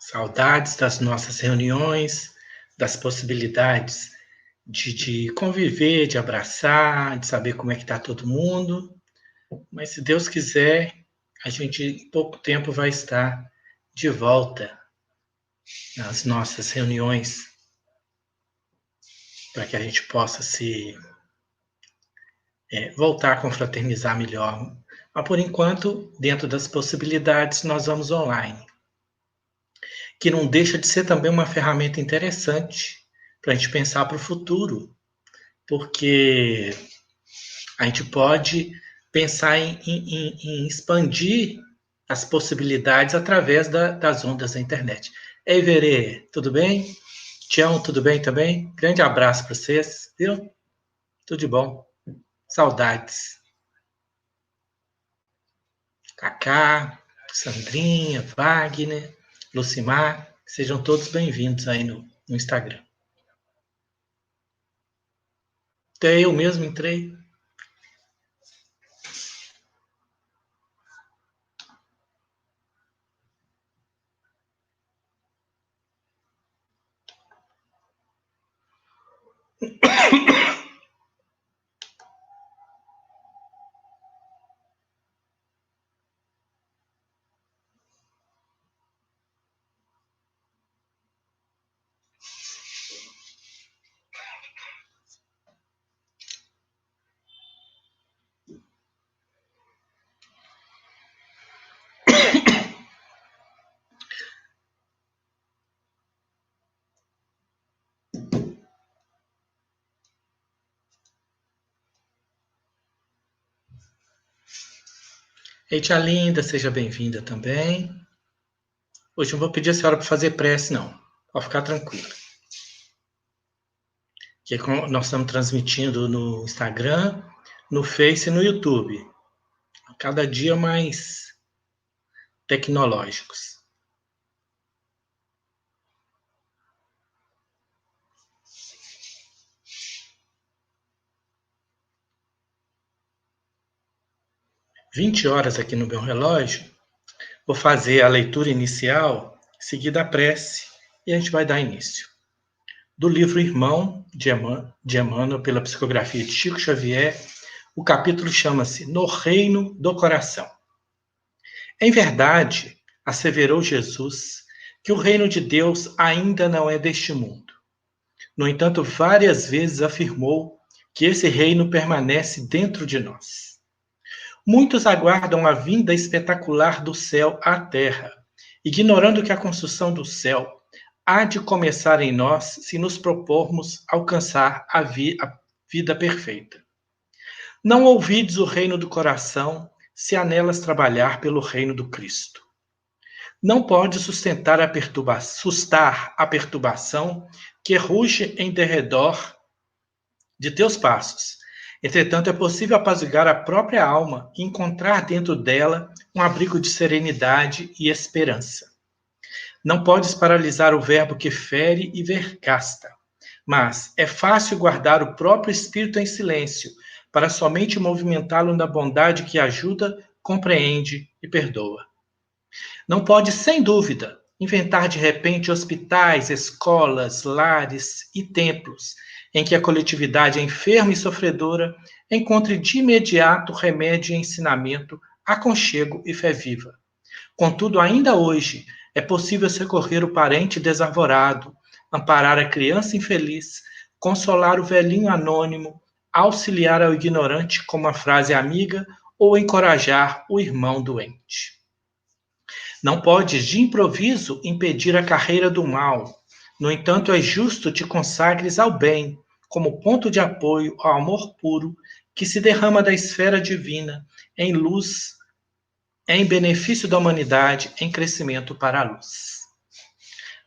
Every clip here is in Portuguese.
Saudades das nossas reuniões, das possibilidades de conviver, de abraçar, de saber como é que está todo mundo. Mas se Deus quiser, a gente em pouco tempo vai estar de volta nas nossas reuniões para que a gente possa se voltar a confraternizar melhor. Mas por enquanto, dentro das possibilidades, nós vamos online, que não deixa de ser também uma ferramenta interessante para a gente pensar para o futuro, porque a gente pode pensar em expandir as possibilidades através das ondas da internet. Ei, Verê, tudo bem? Tião, tudo bem também? Grande abraço para vocês, viu? Tudo de bom. Saudades. Cacá, Sandrinha, Wagner, Lucimar, sejam todos bem-vindos aí no Instagram. Até eu mesmo entrei. Ei, tia linda, seja bem-vinda também. Hoje não vou pedir a senhora para fazer prece, não. Pode ficar tranquila. Que nós estamos transmitindo no Instagram, no Face e no YouTube. Cada dia mais tecnológicos. (20 horas) aqui no meu relógio. Vou fazer a leitura inicial, seguida a prece, e a gente vai dar início. Do livro Irmão, de Emmanuel, pela psicografia de Chico Xavier, o capítulo chama-se No Reino do Coração. Em verdade, asseverou Jesus, que o reino de Deus ainda não é deste mundo. No entanto, várias vezes afirmou que esse reino permanece dentro de nós. Muitos aguardam a vinda espetacular do céu à terra, ignorando que a construção do céu há de começar em nós se nos propormos alcançar a vida perfeita. Não ouvides o reino do coração, se a nelas trabalhar pelo reino do Cristo. Não pode sustar a perturbação que ruge em derredor de teus passos. Entretanto, é possível apaziguar a própria alma e encontrar dentro dela um abrigo de serenidade e esperança. Não podes paralisar o verbo que fere e vergasta, mas é fácil guardar o próprio espírito em silêncio, para somente movimentá-lo na bondade que ajuda, compreende e perdoa. Não pode, sem dúvida, inventar de repente hospitais, escolas, lares e templos, em que a coletividade enferma e sofredora encontre de imediato remédio e ensinamento, aconchego e fé viva. Contudo, ainda hoje, é possível socorrer o parente desarvorado, amparar a criança infeliz, consolar o velhinho anônimo, auxiliar ao ignorante com uma frase amiga ou encorajar o irmão doente. Não podes, de improviso, impedir a carreira do mal. No entanto, é justo te consagres ao bem, como ponto de apoio ao amor puro que se derrama da esfera divina em luz, em benefício da humanidade, em crescimento para a luz.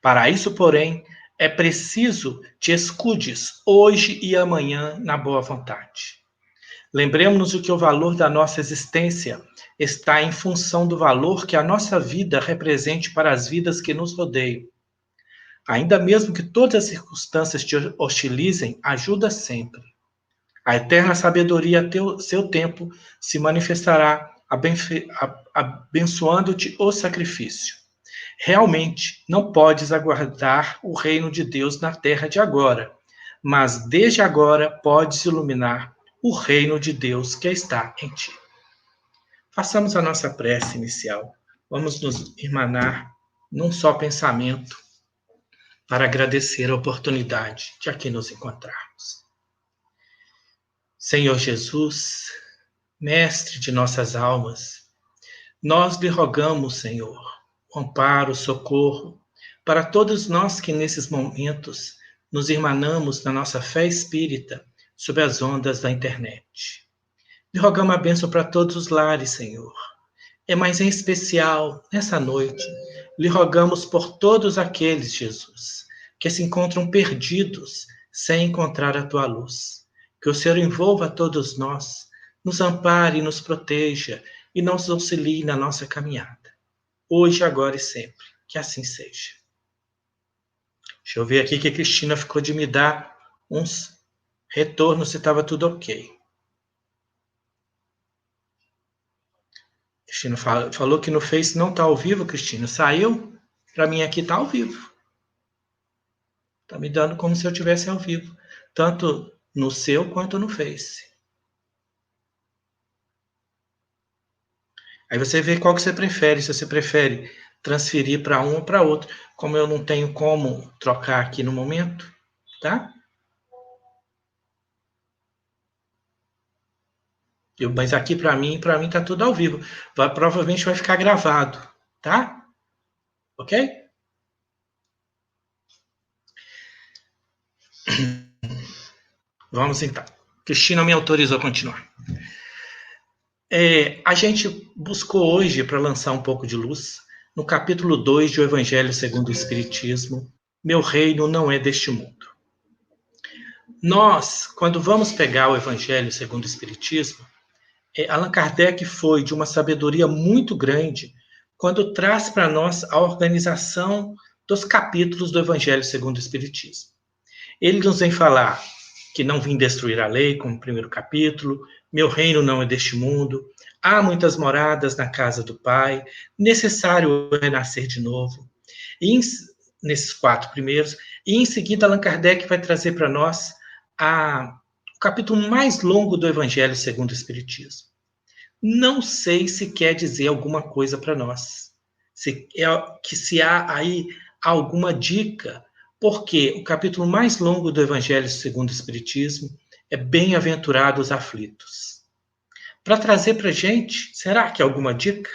Para isso, porém, é preciso te escudes hoje e amanhã na boa vontade. Lembremos-nos de que o valor da nossa existência está em função do valor que a nossa vida represente para as vidas que nos rodeiam. Ainda mesmo que todas as circunstâncias te hostilizem, ajuda sempre. A eterna sabedoria, a seu tempo, se manifestará abençoando-te o sacrifício. Realmente, não podes aguardar o reino de Deus na terra de agora, mas desde agora podes iluminar o reino de Deus que está em ti. Façamos a nossa prece inicial. Vamos nos irmanar num só pensamento para agradecer a oportunidade de aqui nos encontrarmos. Senhor Jesus, Mestre de nossas almas, nós lhe rogamos, Senhor, o amparo, o socorro, para todos nós que nesses momentos nos irmanamos na nossa fé espírita sob as ondas da internet. Lhe rogamos a bênção para todos os lares, Senhor. Mas em especial, nessa noite, lhe rogamos por todos aqueles, Jesus, que se encontram perdidos sem encontrar a tua luz. Que o Senhor envolva a todos nós, nos ampare e nos proteja e nos auxilie na nossa caminhada. Hoje, agora e sempre. Que assim seja. Deixa eu ver aqui que a Cristina ficou de me dar uns retornos se estava tudo ok. Cristina falou que no Face não está ao vivo, Cristina. Saiu? Para mim aqui está ao vivo. Está me dando como se eu estivesse ao vivo. Tanto no seu quanto no Face. Aí você vê qual que você prefere. Se você prefere transferir para um ou para outro. Como eu não tenho como trocar aqui no momento, tá? Mas aqui para mim tá tudo ao vivo. Provavelmente vai ficar gravado, tá? Ok? Vamos então. Cristina me autorizou a continuar. A gente buscou hoje, para lançar um pouco de luz, no capítulo 2 do Evangelho segundo o Espiritismo, Meu reino não é deste mundo. Nós, quando vamos pegar o Evangelho segundo o Espiritismo, Allan Kardec foi de uma sabedoria muito grande quando traz para nós a organização dos capítulos do Evangelho segundo o Espiritismo. Ele nos vem falar que não vim destruir a lei, como primeiro capítulo, meu reino não é deste mundo, há muitas moradas na casa do Pai, necessário é nascer de novo. E nesses 4 primeiros, e em seguida Allan Kardec vai trazer para nós o capítulo mais longo do Evangelho segundo o Espiritismo. Não sei se quer dizer alguma coisa para nós, se há aí alguma dica, porque o capítulo mais longo do Evangelho segundo o Espiritismo é Bem-aventurados os aflitos. Para trazer para a gente, será que é alguma dica?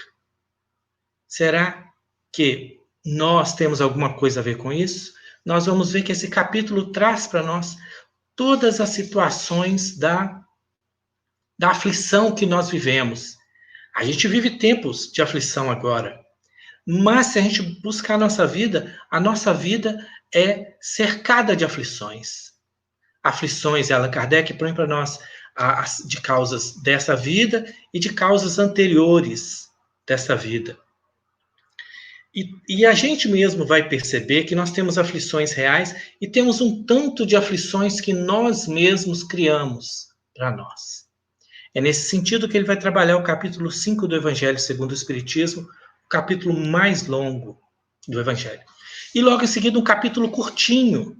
Será que nós temos alguma coisa a ver com isso? Nós vamos ver que esse capítulo traz para nós todas as situações da aflição que nós vivemos. A gente vive tempos de aflição agora. Mas se a gente buscar a nossa vida é cercada de aflições. Aflições, Allan Kardec põe para nós de causas dessa vida e de causas anteriores dessa vida. E a gente mesmo vai perceber que nós temos aflições reais e temos um tanto de aflições que nós mesmos criamos para nós. É nesse sentido que ele vai trabalhar o capítulo 5 do Evangelho segundo o Espiritismo, o capítulo mais longo do Evangelho. E logo em seguida um capítulo curtinho,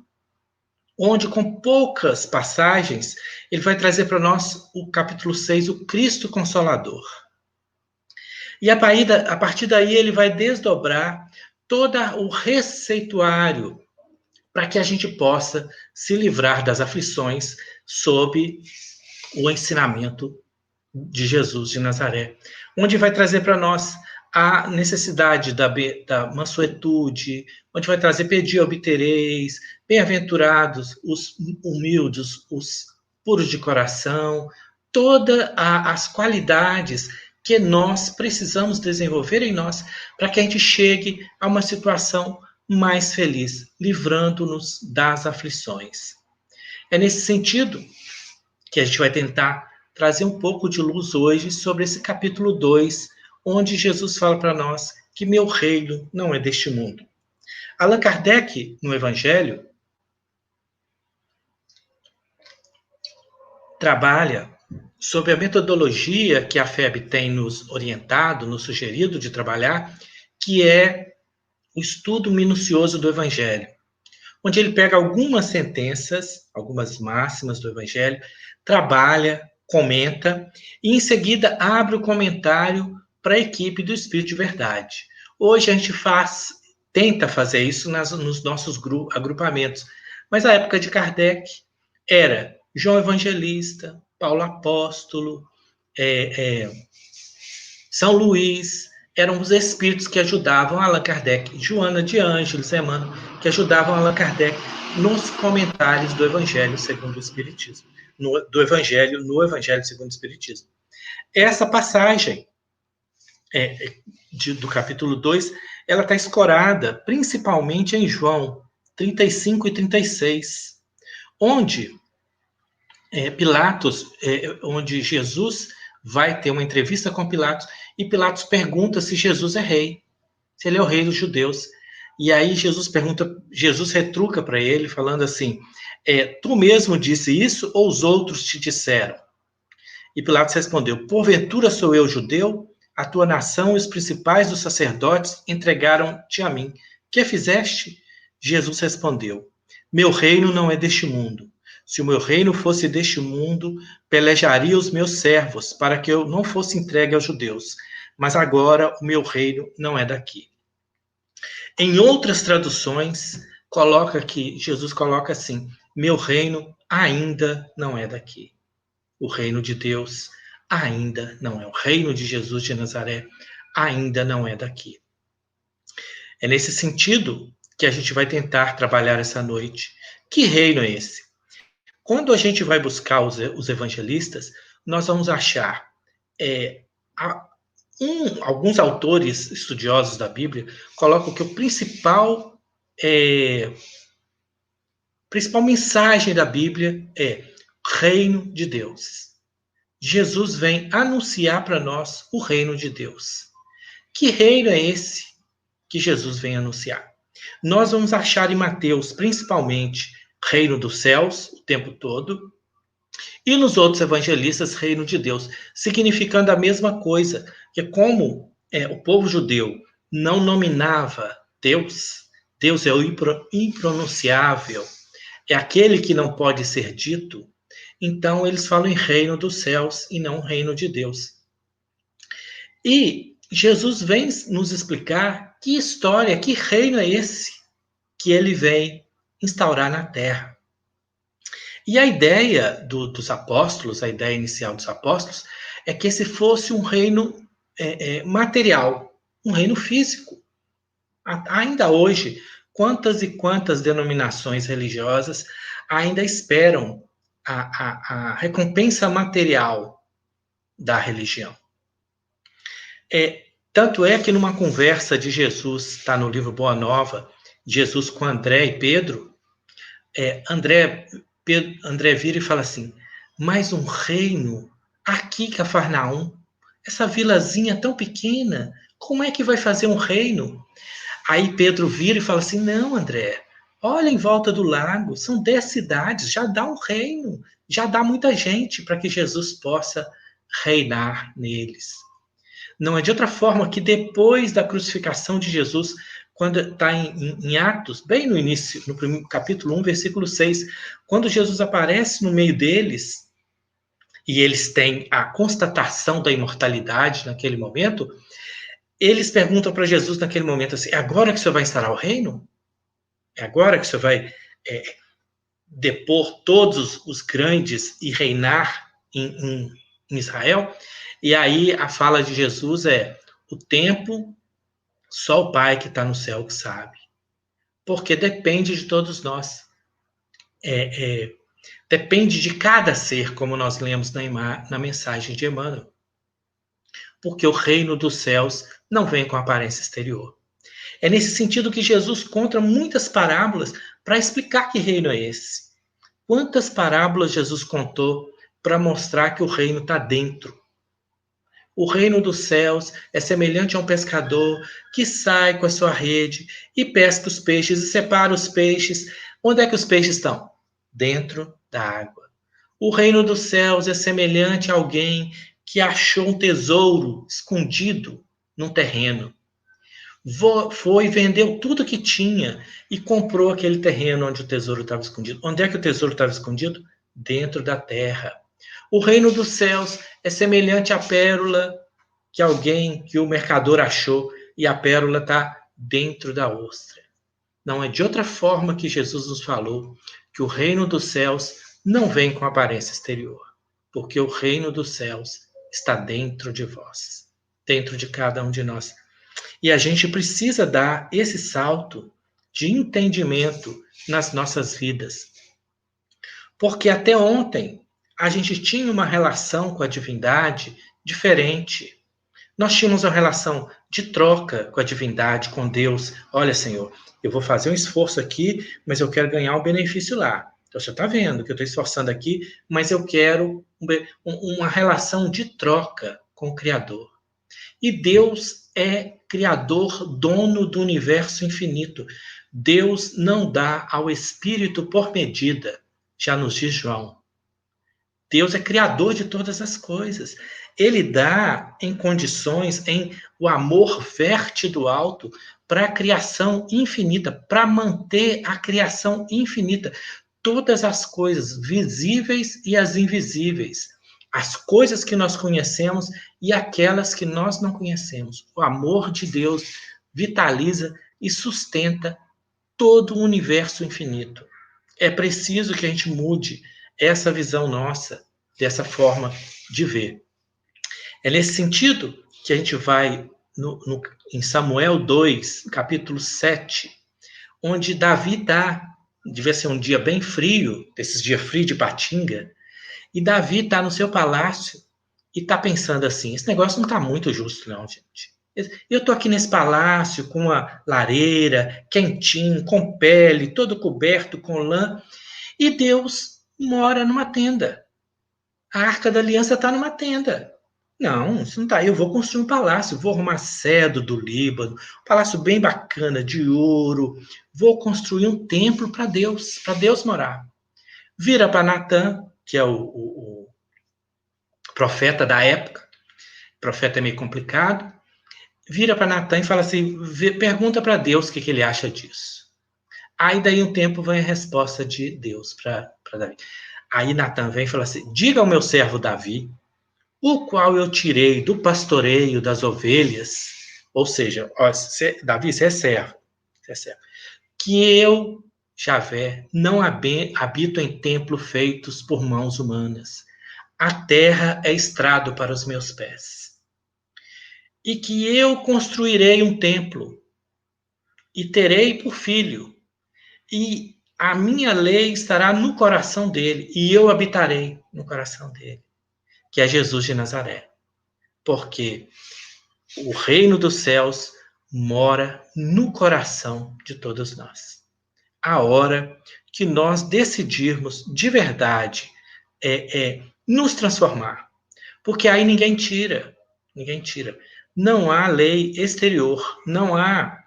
onde com poucas passagens, ele vai trazer para nós o capítulo 6, o Cristo Consolador. E a partir daí ele vai desdobrar todo o receituário para que a gente possa se livrar das aflições sob o ensinamento de Jesus de Nazaré, onde vai trazer para nós a necessidade da mansuetude, onde vai trazer pedir obtereis, bem-aventurados os humildes, os puros de coração, todas as qualidades que nós precisamos desenvolver em nós para que a gente chegue a uma situação mais feliz, livrando-nos das aflições. É nesse sentido que a gente vai tentar trazer um pouco de luz hoje sobre esse capítulo 2, onde Jesus fala para nós que meu reino não é deste mundo. Allan Kardec, no Evangelho, trabalha sobre a metodologia que a FEB tem nos orientado, nos sugerido de trabalhar, que é o estudo minucioso do Evangelho, onde ele pega algumas sentenças, algumas máximas do Evangelho, trabalha, comenta e em seguida abre o comentário para a equipe do Espírito de Verdade. Hoje a gente tenta fazer isso nos nossos agrupamentos, mas a época de Kardec era João Evangelista, Paulo Apóstolo, São Luís, eram os espíritos que ajudavam Allan Kardec, Joana de Ângeles, Emmanuel, que ajudavam Allan Kardec nos comentários do Evangelho segundo o Espiritismo, do Evangelho no Evangelho segundo o Espiritismo. Essa passagem do capítulo 2, ela está escorada principalmente em João 35 e 36, onde Pilatos, onde Jesus vai ter uma entrevista com Pilatos, e Pilatos pergunta se Jesus é rei, se ele é o rei dos judeus. E aí Jesus retruca para ele, falando assim, tu mesmo disse isso ou os outros te disseram? E Pilatos respondeu, porventura sou eu judeu? A tua nação e os principais dos sacerdotes entregaram-te a mim. Que fizeste? Jesus respondeu, meu reino não é deste mundo. Se o meu reino fosse deste mundo, pelejaria os meus servos, para que eu não fosse entregue aos judeus. Mas agora o meu reino não é daqui. Em outras traduções, Jesus coloca assim, meu reino ainda não é daqui. O reino de Deus ainda não é. O reino de Jesus de Nazaré ainda não é daqui. É nesse sentido que a gente vai tentar trabalhar essa noite. Que reino é esse? Quando a gente vai buscar os evangelistas, nós vamos achar alguns autores estudiosos da Bíblia colocam que a principal mensagem da Bíblia é reino de Deus. Jesus vem anunciar para nós o reino de Deus. Que reino é esse que Jesus vem anunciar? Nós vamos achar em Mateus, principalmente, reino dos céus, o tempo todo, e nos outros evangelistas, reino de Deus, significando a mesma coisa, que como o povo judeu não nominava Deus, Deus é o impronunciável, é aquele que não pode ser dito, então eles falam em reino dos céus e não reino de Deus. E Jesus vem nos explicar que história, que reino é esse que ele vem instaurar na Terra. E a ideia dos apóstolos, a ideia inicial dos apóstolos, é que esse fosse um reino material, um reino físico. Ainda hoje, quantas e quantas denominações religiosas ainda esperam a recompensa material da religião. Tanto é que numa conversa de Jesus, está no livro Boa Nova, Jesus com André e Pedro, André vira e fala assim, mais um reino aqui, Cafarnaum, essa vilazinha tão pequena, como é que vai fazer um reino? Aí Pedro vira e fala assim, não, André, olha em volta do lago, são 10 cidades, já dá um reino, já dá muita gente para que Jesus possa reinar neles. Não é de outra forma que depois da crucificação de Jesus, quando está em Atos, bem no início, no primeiro, capítulo 1, versículo 6, quando Jesus aparece no meio deles, e eles têm a constatação da imortalidade naquele momento, eles perguntam para Jesus naquele momento assim, é agora que o Senhor vai instaurar o reino? É agora que o Senhor vai depor todos os grandes e reinar em Israel? E aí a fala de Jesus é, o tempo só o Pai que está no céu que sabe. Porque depende de todos nós. Depende de cada ser, como nós lemos na mensagem de Emmanuel. Porque o reino dos céus não vem com aparência exterior. É nesse sentido que Jesus conta muitas parábolas para explicar que reino é esse. Quantas parábolas Jesus contou para mostrar que o reino está dentro. O reino dos céus é semelhante a um pescador que sai com a sua rede e pesca os peixes e separa os peixes. Onde é que os peixes estão? Dentro da água. O reino dos céus é semelhante a alguém que achou um tesouro escondido num terreno. Foi, vendeu tudo que tinha e comprou aquele terreno onde o tesouro estava escondido. Onde é que o tesouro estava escondido? Dentro da terra. O reino dos céus é semelhante à pérola que o mercador achou e a pérola está dentro da ostra. Não é de outra forma que Jesus nos falou que o reino dos céus não vem com aparência exterior, porque o reino dos céus está dentro de vós, dentro de cada um de nós. E a gente precisa dar esse salto de entendimento nas nossas vidas. Porque até ontem a gente tinha uma relação com a divindade diferente. Nós tínhamos uma relação de troca com a divindade, com Deus. Olha, Senhor, eu vou fazer um esforço aqui, mas eu quero ganhar um benefício lá. Então, você está vendo que eu estou esforçando aqui, mas eu quero uma relação de troca com o Criador. E Deus é Criador, dono do universo infinito. Deus não dá ao Espírito por medida, já nos diz João. Deus é Criador de todas as coisas. Ele dá em condições, o amor verte do alto para a criação infinita, para manter a criação infinita. Todas as coisas visíveis e as invisíveis. As coisas que nós conhecemos e aquelas que nós não conhecemos. O amor de Deus vitaliza e sustenta todo o universo infinito. É preciso que a gente mude essa visão nossa, dessa forma de ver. É nesse sentido que a gente vai em Samuel 2, capítulo 7, onde Davi devia ser um dia bem frio, desses dias frios de Patinga, e Davi está no seu palácio e está pensando assim, esse negócio não está muito justo não, gente. Eu estou aqui nesse palácio com uma lareira, quentinho, com pele, todo coberto com lã, e Deus mora numa tenda. A Arca da Aliança está numa tenda. Não, isso não está. Eu vou construir um palácio, vou arrumar cedro do Líbano, um palácio bem bacana, de ouro. Vou construir um templo para Deus morar. Vira para Natã, que é o profeta da época. O profeta é meio complicado. Vira para Natã e fala assim, pergunta para Deus o que ele acha disso. Aí daí um tempo vem a resposta de Deus para Davi. Aí Natã vem e fala assim, diga ao meu servo Davi, o qual eu tirei do pastoreio das ovelhas, ou seja, ó, Davi, você é servo, que eu, Javé, não habito em templo feitos por mãos humanas. A terra é estrado para os meus pés. E que eu construirei um templo, e terei por filho, e a minha lei estará no coração dele, e eu habitarei no coração dele, que é Jesus de Nazaré. Porque o reino dos céus mora no coração de todos nós. A hora que nós decidirmos de verdade nos transformar. Porque aí ninguém tira. Não há lei exterior, não há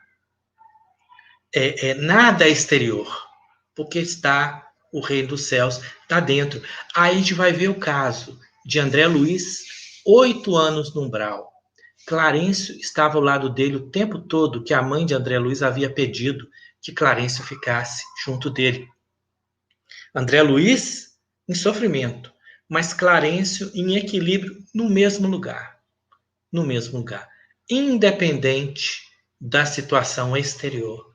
nada exterior, porque está o reino dos céus, está dentro. Aí a gente vai ver o caso de André Luiz, 8 anos no umbral. Clarencio estava ao lado dele o tempo todo que a mãe de André Luiz havia pedido que Clarencio ficasse junto dele. André Luiz em sofrimento, mas Clarencio em equilíbrio no mesmo lugar, independente da situação exterior.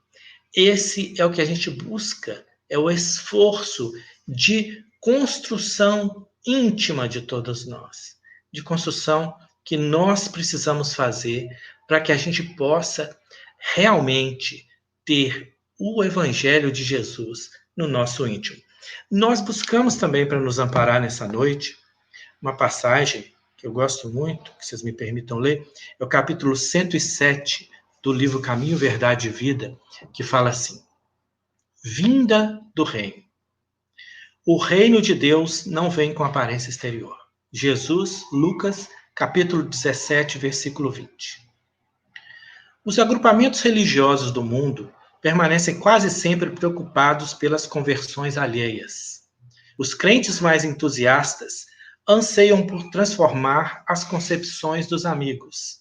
Esse é o que a gente busca, é o esforço de construção íntima de todos nós, de construção que nós precisamos fazer para que a gente possa realmente ter o Evangelho de Jesus no nosso íntimo. Nós buscamos também, para nos amparar nessa noite, uma passagem que eu gosto muito, que vocês me permitam ler, é o capítulo 107 do livro Caminho, Verdade e Vida, que fala assim, vinda do reino. O reino de Deus não vem com aparência exterior. Jesus, Lucas, capítulo 17, versículo 20. Os agrupamentos religiosos do mundo permanecem quase sempre preocupados pelas conversões alheias. Os crentes mais entusiastas anseiam por transformar as concepções dos amigos.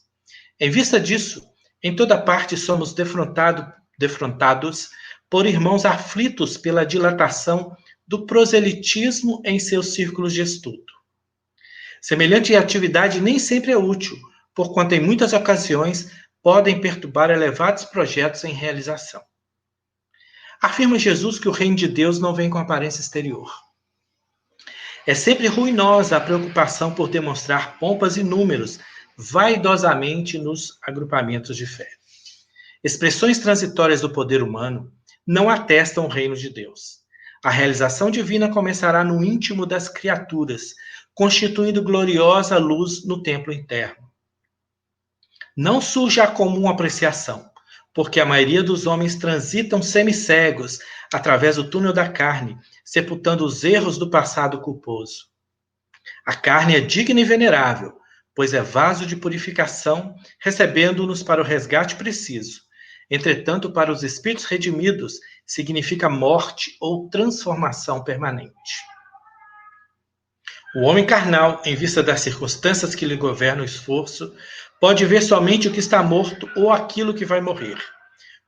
Em vista disso, em toda parte somos defrontados por irmãos aflitos pela dilatação do proselitismo em seus círculos de estudo. Semelhante atividade nem sempre é útil, porquanto em muitas ocasiões podem perturbar elevados projetos em realização. Afirma Jesus que o reino de Deus não vem com aparência exterior. É sempre ruinosa a preocupação por demonstrar pompas e números vaidosamente nos agrupamentos de fé. Expressões transitórias do poder humano não atestam o reino de Deus. A realização divina começará no íntimo das criaturas, constituindo gloriosa luz no templo interno. Não surge a comum apreciação, porque a maioria dos homens transitam semicegos através do túnel da carne, sepultando os erros do passado culposo. A carne é digna e venerável, pois é vaso de purificação, recebendo-nos para o resgate preciso. Entretanto, para os espíritos redimidos, significa morte ou transformação permanente. O homem carnal, em vista das circunstâncias que lhe governam o esforço, pode ver somente o que está morto ou aquilo que vai morrer.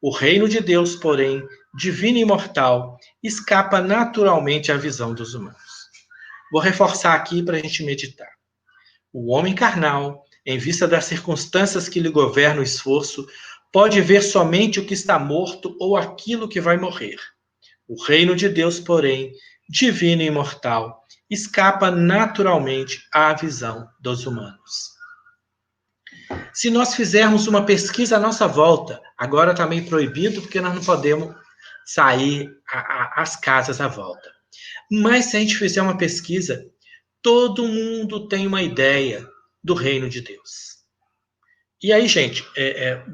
O reino de Deus, porém, divino e imortal, escapa naturalmente à visão dos humanos. Vou reforçar aqui para a gente meditar. O homem carnal, em vista das circunstâncias que lhe governam o esforço, pode ver somente o que está morto ou aquilo que vai morrer. O reino de Deus, porém, divino e imortal, escapa naturalmente à visão dos humanos. Se nós fizermos uma pesquisa à nossa volta, agora está meio proibido porque nós não podemos sair às casas à volta. Mas se a gente fizer uma pesquisa, todo mundo tem uma ideia do reino de Deus. E aí, gente,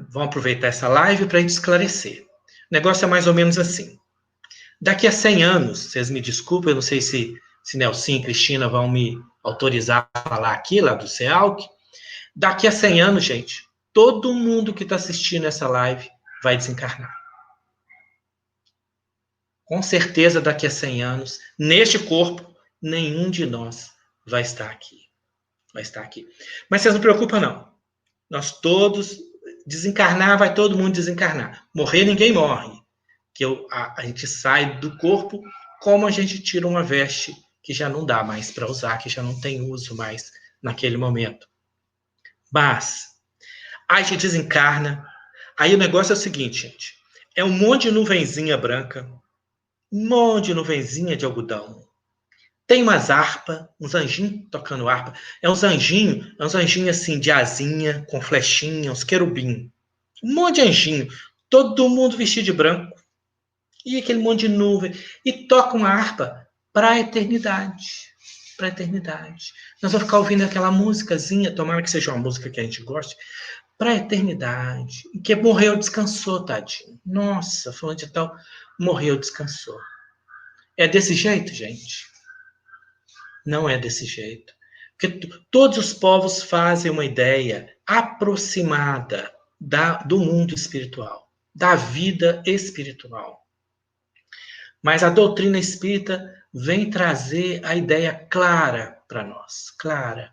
vamos aproveitar essa live para a gente esclarecer. O negócio é mais ou menos assim. Daqui a 100 anos, vocês me desculpem, eu não sei se Nelson e Cristina vão me autorizar a falar aqui, lá do CEALC. Daqui a 100 anos, gente, todo mundo que está assistindo essa live vai desencarnar. Com certeza, daqui a 100 anos, neste corpo, nenhum de nós vai estar aqui. Mas vocês não preocupam, não. Nós todos, desencarnar, vai todo mundo desencarnar. Morrer, ninguém morre. Que a gente sai do corpo como a gente tira uma veste que já não dá mais para usar, que já não tem uso mais naquele momento. Mas a gente desencarna. Aí o negócio é o seguinte, gente. É um monte de nuvenzinha branca, um monte de nuvenzinha de algodão. Tem umas harpas, uns anjinhos tocando harpa. É uns anjinhos assim de asinha, com flechinha, uns querubim. Um monte de anjinho. Todo mundo vestido de branco. E aquele monte de nuvem. E toca uma harpa para a eternidade. Para a eternidade. Nós vamos ficar ouvindo aquela musicazinha, tomara que seja uma música que a gente goste, para a eternidade. E que morreu, descansou, tadinho. Nossa, fulano de tal, morreu, descansou. É desse jeito, gente? Não é desse jeito. Porque todos os povos fazem uma ideia aproximada do mundo espiritual, da vida espiritual. Mas a doutrina espírita vem trazer a ideia clara para nós, clara.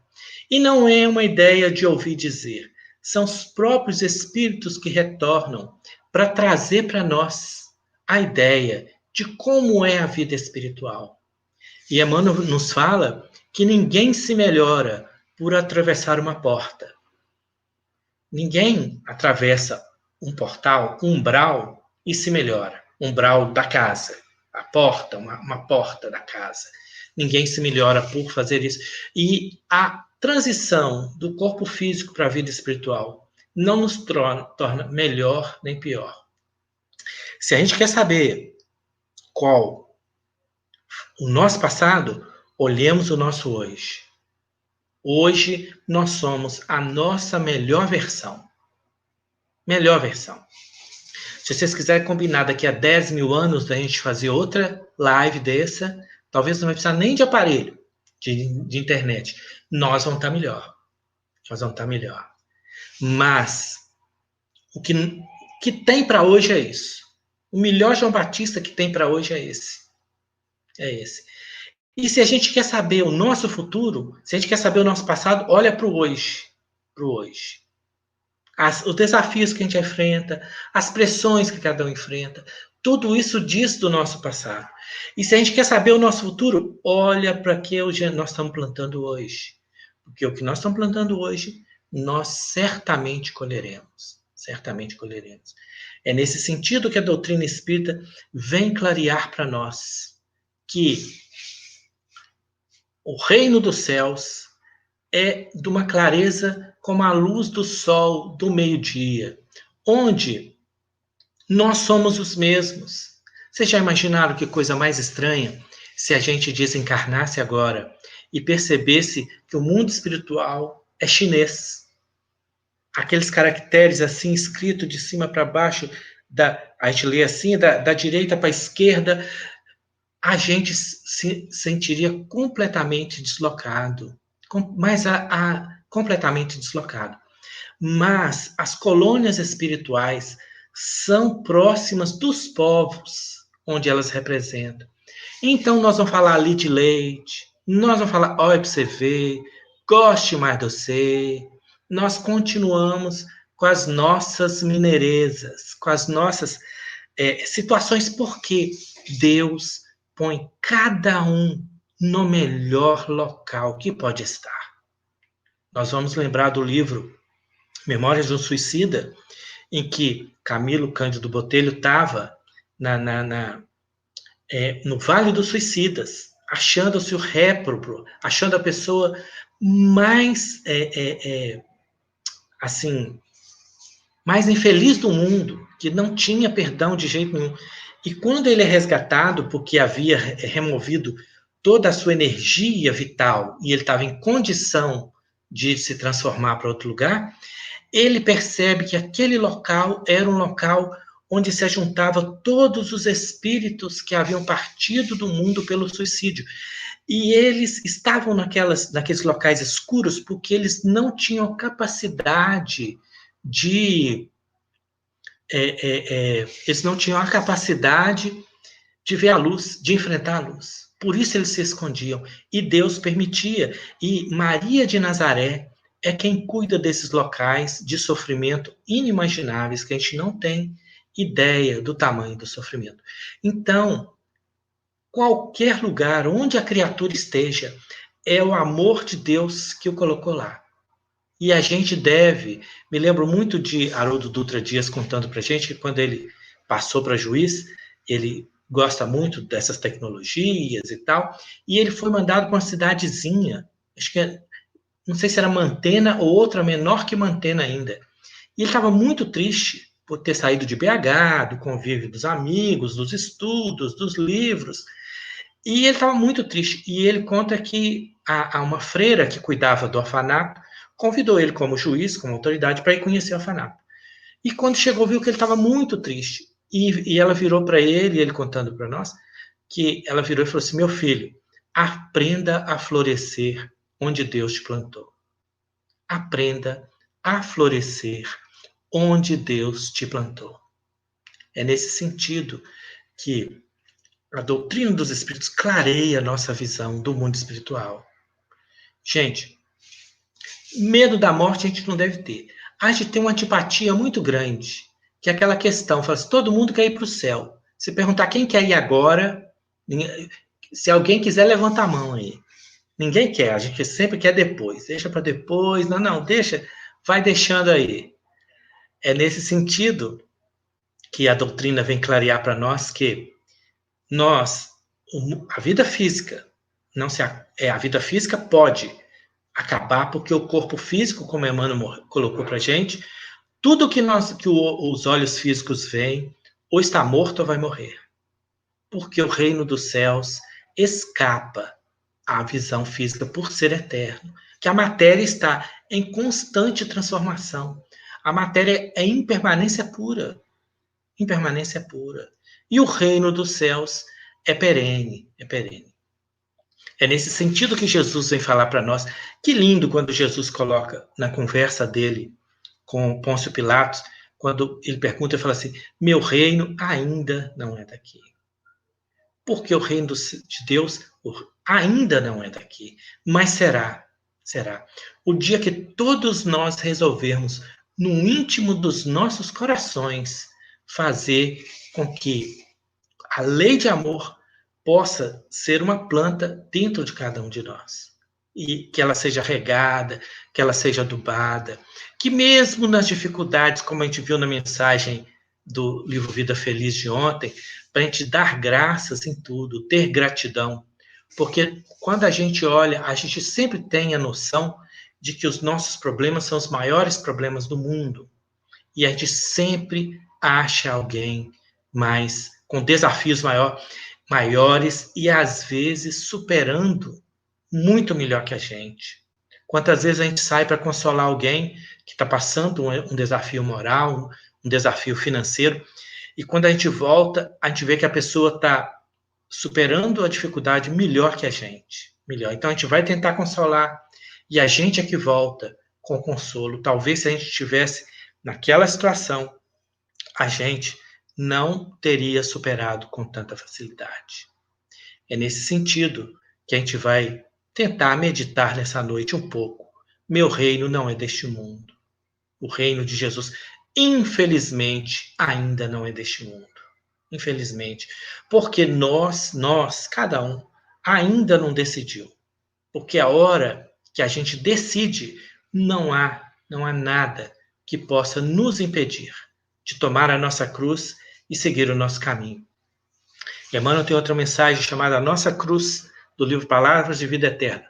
E não é uma ideia de ouvir dizer, são os próprios espíritos que retornam para trazer para nós a ideia de como é a vida espiritual. E Emmanuel nos fala que ninguém se melhora por atravessar uma porta. Ninguém atravessa um portal, um umbral, e se melhora. Umbral da casa, a porta, uma porta da casa. Ninguém se melhora por fazer isso. E a transição do corpo físico para a vida espiritual não nos torna melhor nem pior. Se a gente quer saber qual o nosso passado, olhemos o nosso hoje. Hoje nós somos a nossa melhor versão. Melhor versão. Se vocês quiserem combinar daqui a 10 mil anos da gente fazer outra live dessa, talvez não vai precisar nem de aparelho de internet. Nós vamos estar melhor. Nós vamos estar melhor. Mas o que tem para hoje é isso. O melhor João Batista que tem para hoje é esse. É esse. E se a gente quer saber o nosso futuro, se a gente quer saber o nosso passado, olha para o hoje. Para o hoje. Os desafios que a gente enfrenta, as pressões que cada um enfrenta, tudo isso diz do nosso passado. E se a gente quer saber o nosso futuro, olha para o que nós estamos plantando hoje. Porque o que nós estamos plantando hoje, nós certamente colheremos. Certamente colheremos. É nesse sentido que a doutrina espírita vem clarear para nós que o reino dos céus é de uma clareza como a luz do sol do meio-dia, onde nós somos os mesmos. Vocês já imaginaram que coisa mais estranha se a gente desencarnasse agora e percebesse que o mundo espiritual é chinês? Aqueles caracteres assim, escritos de cima para baixo, a gente lê assim, da direita para a esquerda, a gente se sentiria completamente deslocado. Mas completamente deslocado. Mas as colônias espirituais são próximas dos povos onde elas representam. Então, nós vamos falar ali de leite, nós vamos falar, olha para você ver, goste mais de você. Nós continuamos com as nossas mineirezas, com as nossas situações, porque Deus põe cada um no melhor local que pode estar. Nós vamos lembrar do livro Memórias de um Suicida, em que Camilo Cândido Botelho estava no Vale dos Suicidas, achando-se o réprobo, achando a pessoa mais assim, mais infeliz do mundo, que não tinha perdão de jeito nenhum. E quando ele é resgatado, porque havia removido toda a sua energia vital e ele estava em condição de se transformar para outro lugar, ele percebe que aquele local era um local onde se juntava todos os espíritos que haviam partido do mundo pelo suicídio. E eles estavam naqueles locais escuros porque eles não tinham capacidade eles não tinham a capacidade de ver a luz, de enfrentar a luz. Por isso eles se escondiam. E Deus permitia. E Maria de Nazaré é quem cuida desses locais de sofrimento inimagináveis, que a gente não tem ideia do tamanho do sofrimento. Então, qualquer lugar onde a criatura esteja, é o amor de Deus que o colocou lá. E a gente deve, me lembro muito de Haroldo Dutra Dias contando para a gente que quando ele passou para juiz, ele gosta muito dessas tecnologias e tal, e ele foi mandado para uma cidadezinha, acho que não sei se era Mantena ou outra menor que Mantena ainda. E ele estava muito triste por ter saído de BH, do convívio dos amigos, dos estudos, dos livros, e ele estava muito triste. E ele conta que uma freira que cuidava do orfanato convidou ele como juiz, como autoridade, para ir conhecer o orfanato. E quando chegou, viu que ele estava muito triste. E ela virou para ele, ele contando para nós, que ela virou e falou assim: meu filho, aprenda a florescer onde Deus te plantou. Aprenda a florescer onde Deus te plantou. É nesse sentido que a doutrina dos espíritos clareia a nossa visão do mundo espiritual. Gente, medo da morte a gente não deve ter. A gente tem uma antipatia muito grande, que é aquela questão, fala assim, todo mundo quer ir para o céu. Se perguntar quem quer ir agora, se alguém quiser, levanta a mão aí. Ninguém quer, a gente sempre quer depois. Deixa para depois, não, deixa, vai deixando aí. É nesse sentido que a doutrina vem clarear para nós que a vida física, a vida física pode acabar porque o corpo físico, como Emmanuel colocou para a gente, tudo que os olhos físicos veem, ou está morto ou vai morrer. Porque o reino dos céus escapa à visão física por ser eterno. Que a matéria está em constante transformação. A matéria é impermanência pura. Impermanência pura. E o reino dos céus é perene, é perene. É nesse sentido que Jesus vem falar para nós. Que lindo quando Jesus coloca na conversa dele com Pôncio Pilatos, quando ele pergunta, ele fala assim: meu reino ainda não é daqui. Porque o reino de Deus ainda não é daqui, mas será, será. O dia que todos nós resolvermos, no íntimo dos nossos corações, fazer com que a lei de amor possa ser uma planta dentro de cada um de nós. E que ela seja regada, que ela seja adubada, que mesmo nas dificuldades, como a gente viu na mensagem do livro Vida Feliz de ontem, para a gente dar graças em tudo, ter gratidão. Porque quando a gente olha, a gente sempre tem a noção de que os nossos problemas são os maiores problemas do mundo. E a gente sempre acha alguém mais com desafios maiores e às vezes superando muito melhor que a gente. Quantas vezes a gente sai para consolar alguém que está passando um desafio moral, um desafio financeiro, e quando a gente volta, a gente vê que a pessoa está superando a dificuldade melhor que a gente. Melhor. Então a gente vai tentar consolar, e a gente é que volta com consolo. Talvez se a gente estivesse naquela situação, a gente não teria superado com tanta facilidade. É nesse sentido que a gente vai tentar meditar nessa noite um pouco. Meu reino não é deste mundo. O reino de Jesus, infelizmente, ainda não é deste mundo. Infelizmente. Porque cada um, ainda não decidiu. Porque a hora que a gente decide, não há nada que possa nos impedir de tomar a nossa cruz e seguir o nosso caminho. Emmanuel tem outra mensagem chamada A Nossa Cruz, do livro Palavras de Vida Eterna,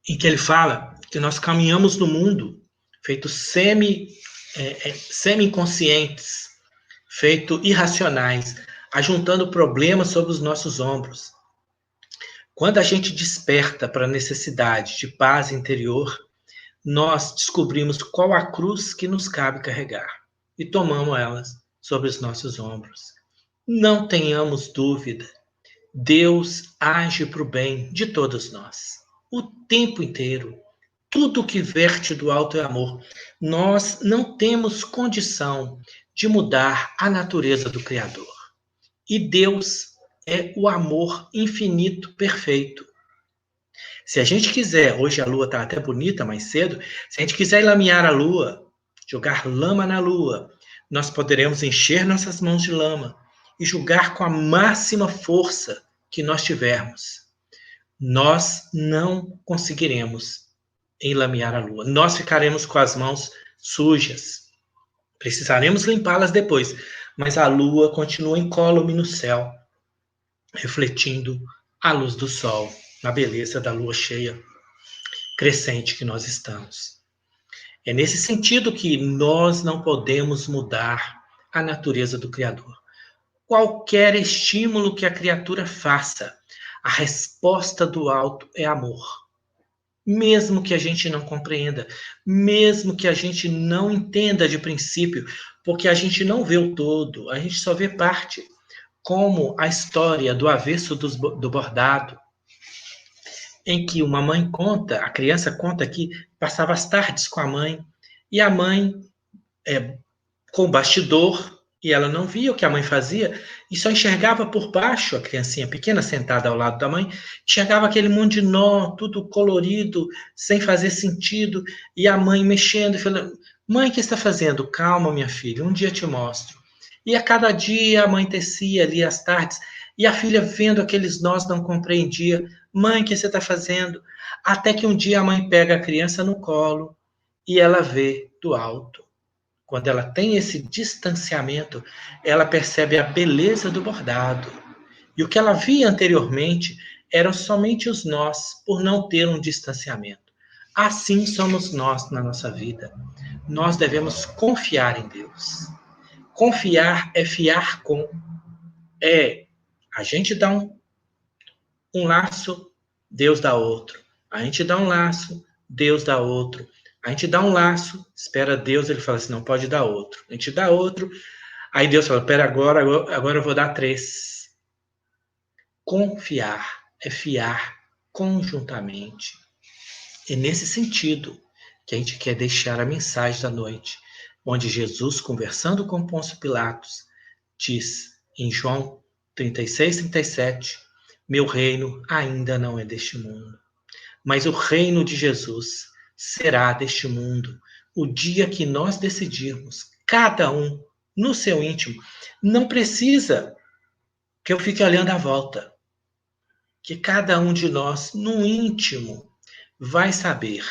em que ele fala que nós caminhamos no mundo feito semi-inconscientes, feito irracionais, ajuntando problemas sobre os nossos ombros. Quando a gente desperta para a necessidade de paz interior, nós descobrimos qual a cruz que nos cabe carregar e tomamos elas sobre os nossos ombros. Não tenhamos dúvida, Deus age para o bem de todos nós, o tempo inteiro. Tudo que verte do alto é amor. Nós não temos condição de mudar a natureza do Criador. E Deus é o amor infinito perfeito. Se a gente quiser, hoje a lua está até bonita mais cedo, se a gente quiser lamear a lua, jogar lama na lua, nós poderemos encher nossas mãos de lama e jogar com a máxima força que nós tivermos. Nós não conseguiremos enlamear a lua. Nós ficaremos com as mãos sujas. Precisaremos limpá-las depois, mas a lua continua incólume no céu, refletindo a luz do sol, na beleza da lua cheia crescente que nós estamos. É nesse sentido que nós não podemos mudar a natureza do Criador. Qualquer estímulo que a criatura faça, a resposta do alto é amor. Mesmo que a gente não compreenda, mesmo que a gente não entenda de princípio, porque a gente não vê o todo, a gente só vê parte, como a história do avesso do bordado, em que uma mãe conta, a criança conta que passava as tardes com a mãe, e a mãe, com o bastidor, e ela não via o que a mãe fazia, e só enxergava por baixo, a criancinha pequena sentada ao lado da mãe, enxergava aquele monte de nó, tudo colorido, sem fazer sentido, e a mãe mexendo, e falando, mãe, o que está fazendo? Calma, minha filha, um dia te mostro. E a cada dia a mãe tecia ali as tardes, e a filha vendo aqueles nós não compreendia, mãe, o que você está fazendo? Até que um dia a mãe pega a criança no colo, e ela vê do alto. Quando ela tem esse distanciamento, ela percebe a beleza do bordado. E o que ela via anteriormente eram somente os nós, por não ter um distanciamento. Assim somos nós na nossa vida. Nós devemos confiar em Deus. Confiar é fiar com. A gente dá um laço, Deus dá outro. A gente dá um laço, Deus dá outro. A gente dá um laço, espera Deus, ele fala assim, não pode dar outro. A gente dá outro, aí Deus fala, pera, agora eu vou dar 3. Confiar é fiar conjuntamente. É nesse sentido que a gente quer deixar a mensagem da noite, onde Jesus, conversando com Pôncio Pilatos, diz em João 36, 37, meu reino ainda não é deste mundo, mas o reino de Jesus será deste mundo o dia que nós decidirmos, cada um no seu íntimo. Não precisa que eu fique olhando à volta, que cada um de nós, no íntimo, vai saber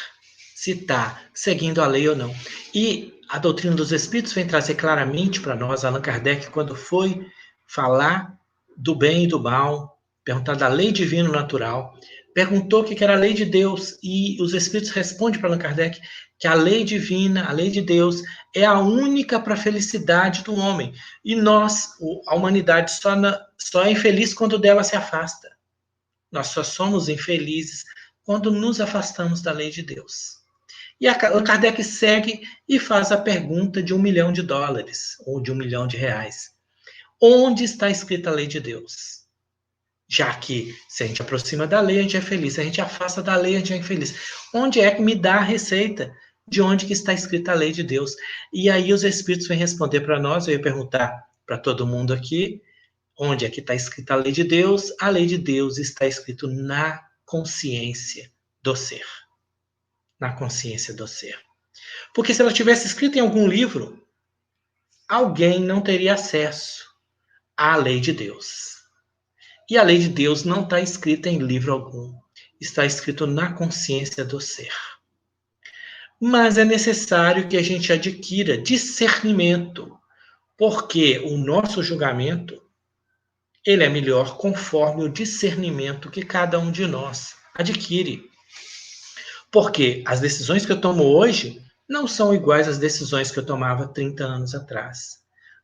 se está seguindo a lei ou não. E a doutrina dos Espíritos vem trazer claramente para nós, Allan Kardec, quando foi falar do bem e do mal, perguntar da lei divina natural, perguntou o que era a lei de Deus, e os Espíritos respondem para Allan Kardec que a lei divina, a lei de Deus, é a única para a felicidade do homem. E nós, a humanidade, só é infeliz quando dela se afasta. Nós só somos infelizes quando nos afastamos da lei de Deus. E Allan Kardec segue e faz a pergunta de $1 milhão, ou de R$1 milhão. Onde está escrita a lei de Deus? Já que se a gente aproxima da lei, a gente é feliz. Se a gente afasta da lei, a gente é infeliz. Onde é que me dá a receita de onde que está escrita a lei de Deus? E aí os Espíritos vêm responder para nós, eu ia perguntar para todo mundo aqui, onde é que está escrita a lei de Deus? A lei de Deus está escrito na consciência do ser. Na consciência do ser. Porque se ela tivesse escrita em algum livro, alguém não teria acesso à lei de Deus. E a lei de Deus não está escrita em livro algum. Está escrito na consciência do ser. Mas é necessário que a gente adquira discernimento, porque o nosso julgamento ele é melhor conforme o discernimento que cada um de nós adquire. Porque as decisões que eu tomo hoje não são iguais às decisões que eu tomava 30 anos atrás.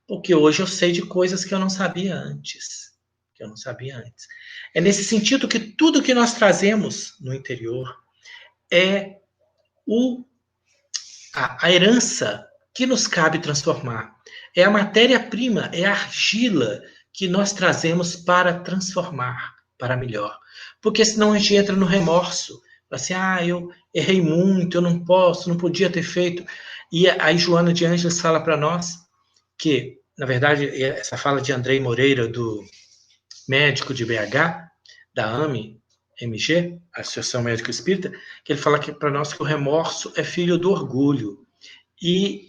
Porque hoje eu sei de coisas que eu não sabia antes. É nesse sentido que tudo que nós trazemos no interior é a herança que nos cabe transformar. É a matéria-prima, é a argila que nós trazemos para transformar para melhor. Porque senão a gente entra no remorso. Assim, eu errei muito, eu não posso, não podia ter feito. E aí Joana de Ângeles fala para nós que, na verdade, essa fala de Andrei Moreira, do médico de BH, da AME-MG, Associação Médico Espírita, que ele fala para nós que o remorso é filho do orgulho e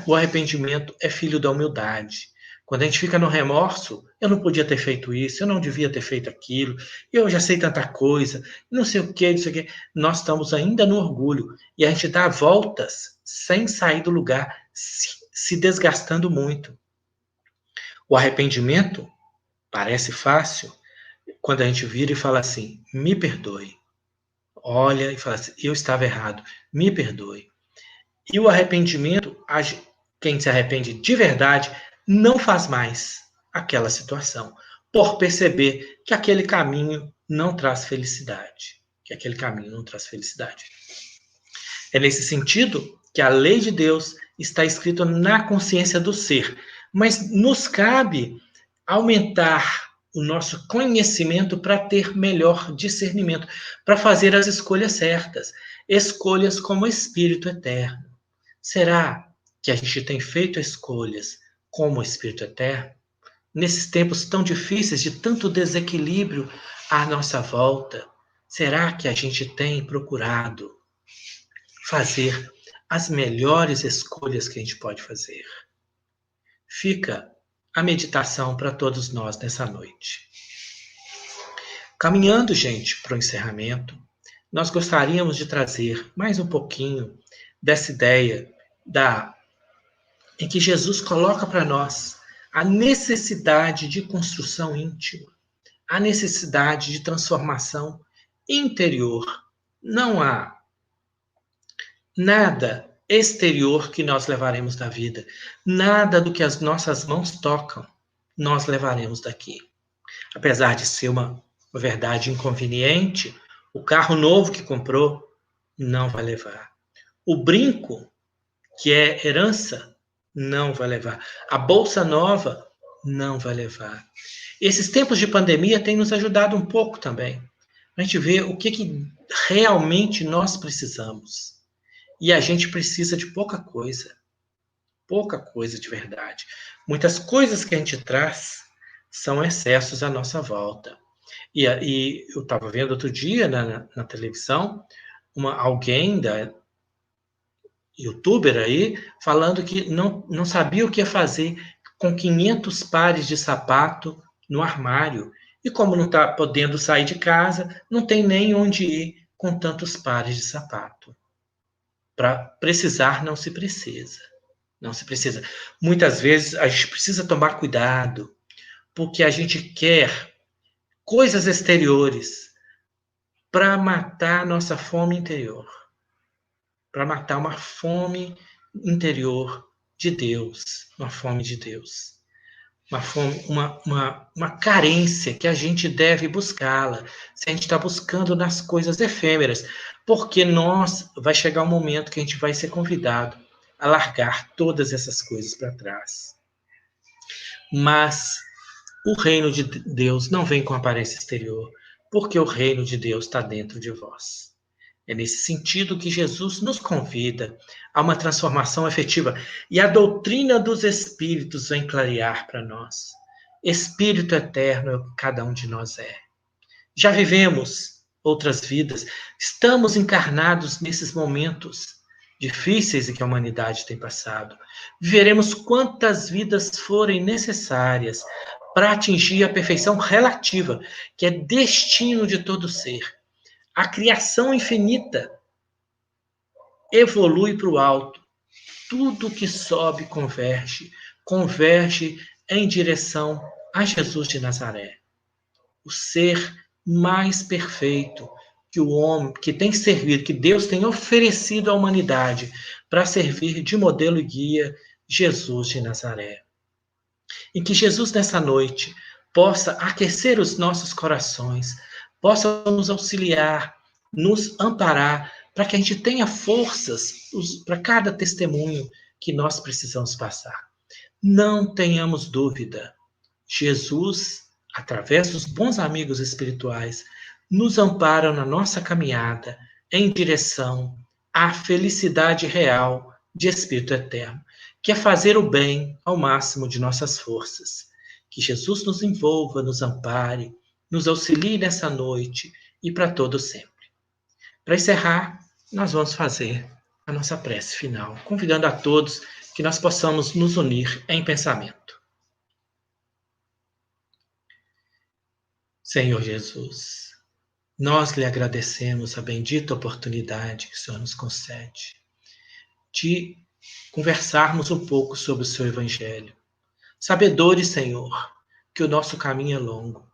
o arrependimento é filho da humildade. Quando a gente fica no remorso, eu não podia ter feito isso, eu não devia ter feito aquilo, eu já sei tanta coisa, não sei o que, não sei o que. Nós estamos ainda no orgulho e a gente dá voltas sem sair do lugar, se desgastando muito. O arrependimento parece fácil quando a gente vira e fala assim, me perdoe. Olha e fala assim, eu estava errado, me perdoe. E o arrependimento, quem se arrepende de verdade, não faz mais aquela situação, por perceber que aquele caminho não traz felicidade. É nesse sentido que a lei de Deus está escrita na consciência do ser, mas nos cabe aumentar o nosso conhecimento para ter melhor discernimento, para fazer as escolhas certas, escolhas como Espírito eterno. Será que a gente tem feito escolhas como o Espírito eterno? Nesses tempos tão difíceis, de tanto desequilíbrio à nossa volta, será que a gente tem procurado fazer as melhores escolhas que a gente pode fazer? Fica a meditação para todos nós nessa noite. Caminhando, gente, para o encerramento, nós gostaríamos de trazer mais um pouquinho dessa ideia em que Jesus coloca para nós a necessidade de construção íntima, a necessidade de transformação interior. Não há nada exterior que nós levaremos da vida. Nada do que as nossas mãos tocam, nós levaremos daqui. Apesar de ser uma verdade inconveniente, o carro novo que comprou não vai levar. O brinco, que é herança, não vai levar. A bolsa nova não vai levar. Esses tempos de pandemia têm nos ajudado um pouco também. A gente vê o que realmente nós precisamos. E a gente precisa de pouca coisa de verdade. Muitas coisas que a gente traz são excessos à nossa volta. E eu estava vendo outro dia na televisão alguém da youtuber aí falando que não sabia o que ia fazer com 500 pares de sapato no armário. E como não está podendo sair de casa, não tem nem onde ir com tantos pares de sapato. Para precisar, não se precisa. Não se precisa. Muitas vezes a gente precisa tomar cuidado, porque a gente quer coisas exteriores para matar a nossa fome interior, para matar uma fome interior de Deus, uma fome de Deus, uma fome, uma carência que a gente deve buscá-la, se a gente está buscando nas coisas efêmeras, porque vai chegar um momento que a gente vai ser convidado a largar todas essas coisas para trás. Mas o reino de Deus não vem com aparência exterior, porque o reino de Deus está dentro de vós. É nesse sentido que Jesus nos convida a uma transformação efetiva. E a doutrina dos Espíritos vem clarear para nós. Espírito eterno é o que cada um de nós é. Já vivemos outras vidas, estamos encarnados nesses momentos difíceis em que a humanidade tem passado. Viveremos quantas vidas forem necessárias para atingir a perfeição relativa, que é destino de todo ser. A criação infinita evolui para o alto. Tudo que sobe converge em direção a Jesus de Nazaré, o ser mais perfeito que o homem, que tem servido, que Deus tem oferecido à humanidade para servir de modelo e guia, Jesus de Nazaré. E que Jesus nessa noite possa aquecer os nossos corações, possa nos auxiliar, nos amparar, para que a gente tenha forças para cada testemunho que nós precisamos passar. Não tenhamos dúvida, Jesus, através dos bons amigos espirituais, nos amparam na nossa caminhada em direção à felicidade real de Espírito Eterno, que é fazer o bem ao máximo de nossas forças. Que Jesus nos envolva, nos ampare, nos auxilie nessa noite e para todo sempre. Para encerrar, nós vamos fazer a nossa prece final, convidando a todos que nós possamos nos unir em pensamento. Senhor Jesus, nós lhe agradecemos a bendita oportunidade que o Senhor nos concede de conversarmos um pouco sobre o seu Evangelho. Sabedores, Senhor, que o nosso caminho é longo.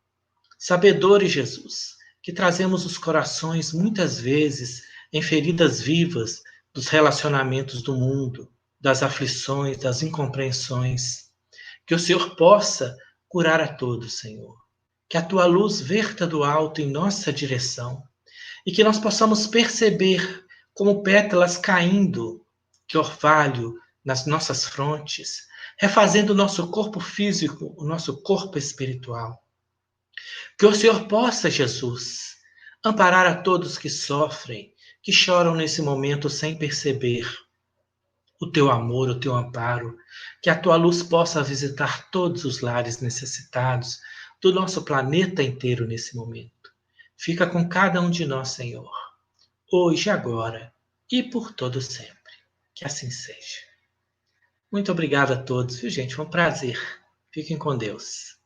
Sabedores, Jesus, que trazemos os corações muitas vezes em feridas vivas dos relacionamentos do mundo, das aflições, das incompreensões. Que o Senhor possa curar a todos, Senhor. Que a tua luz verta do alto em nossa direção e que nós possamos perceber como pétalas caindo de orvalho nas nossas frontes, refazendo o nosso corpo físico, o nosso corpo espiritual. Que o Senhor possa, Jesus, amparar a todos que sofrem, que choram nesse momento sem perceber o teu amor, o teu amparo, que a tua luz possa visitar todos os lares necessitados do nosso planeta inteiro nesse momento. Fica com cada um de nós, Senhor, hoje, agora e por todo sempre. Que assim seja. Muito obrigado a todos, viu, gente? Foi um prazer. Fiquem com Deus.